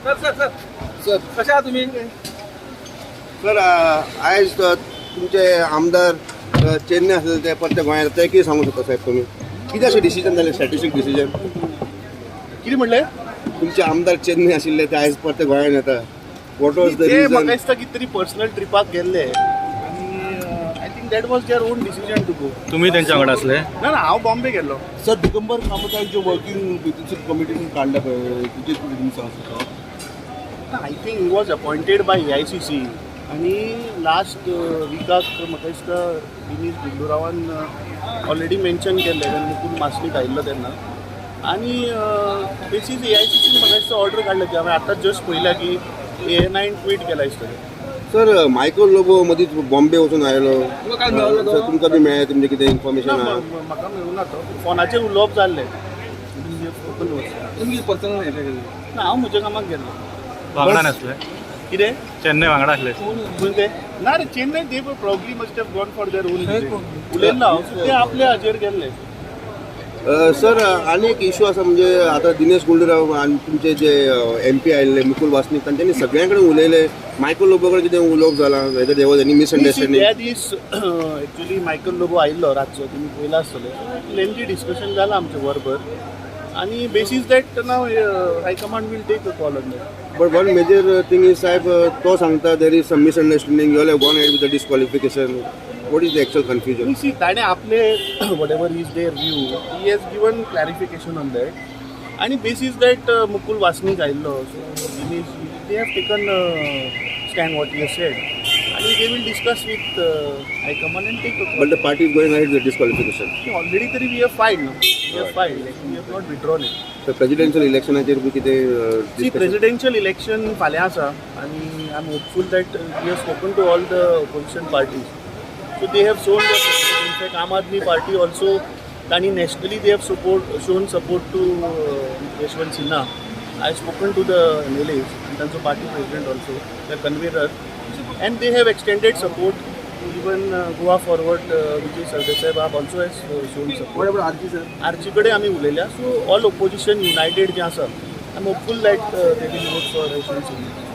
Sir कशा आहात तुम्ही? सर आयज तुमचे आमदार चेन्नई आसले ते परते गोंयांत येता कितें सांगू शकता साहेब तुमी? कितें अशें डिसिजन जालें, स्ट्रॅटेजीक डिसिजन? किती म्हणले? तुमचे आमदार चेन्नई आशिल्ले ते आयज परते गोंयांत येता. वॉट वॉज द ते रिजन? म्हाका दिसता कितें तरी पर्सनल ट्रिपाक गेल्ले आनी I think that was their own decision to go. तुम्ही त्यांच्या वांगडा असले? ना ना, हांव बॉम्बे गेल्लो. सर दिगंबर कामतान जो वर्किंग पिटिशन कमिटीन काडला पळय तुजे तुमी सांगू शकता? I think he was appointed by AICC आनी लास्ट विकाक म्हाका दिसता दिनेश गुंडूरावान ऑलरेडी मेन्शन केल्लें तेन्ना मुकुंद वासनीक आयिल्लो तेन्ना आनी बेसीस AICCन म्हाका दिसता ऑर्डर काडल्या की हांवें आतांच जस्ट पळयल्या की ANIन ट्वीट केला दिसता. सर मायकल लोबो मदींच बॉम्बे वचून आयलो, सर तुमकां बी मेळ्ळें तुमचें कितें इन्फॉर्मेशन आहा? म्हाका मेळूना तो फोनाचेर उलोवप जाल्लें. तुमची पर्सनल ना, हांव म्हज्या कामाक गेल्लो. वांगडा नसले? कितें? चेन्नई वांगडा असले? म्हणजे ना रे, चेन्नई they probably must have gone for their own उलयल्लो हांव, ते आपल्या हाचेर गेल्ले. सर आनी एक इशू आसा म्हणजे आतां दिनेश गुंडूराव आनी तुमचे जे MP आयिल्ले मुकुल वासनीक तांच्यांनी सगळ्यां कडेन उलयले. मायकल लोबो कडेन कितें उलोवप जालां? Whether there was any misunderstanding? त्या दीस एक्चुली मायकल लोबो आयिल्लो रातचो, तुमी पळयला आसतलें. लेंथी डिस्कशन जालां आमचें वरभर आनी basis that now high command will take a call on that. But one major thing is साहेब तो सांगता there is some misunderstanding, you all have gone head with the disqualification. What is the actual confusion? See ताणें आपले whatever is their view he has given clarification on that आनी basis that Mukul Wasnik आयिल्लो, so Dinesh they have taken stand what you said आनी they will discuss with high command and take a but the party is going ahead with disqualification. Already तरी we have filed no, we have filed, we have not withdrawn it. तर presidential इलेक्शनाचेर बी कितें सी discussion? Presidential election फाल्यां आसा आनी I am hopeful that we have spoken to all the opposition parties. So they have shown their support. In fact, Aam Aadmi Party also, Tani nationally they have shown support to Yashwant Sinha. I have spoken to the MLAs and also party president also, the convener, and they have extended support. Even Goa Forward, Vijay Sardesai Bab also has shown support. What about RG sir? RG कडे आमी उलयल्या. So all opposition united जे आसा, I am hopeful that they will vote for Yashwant Sinha.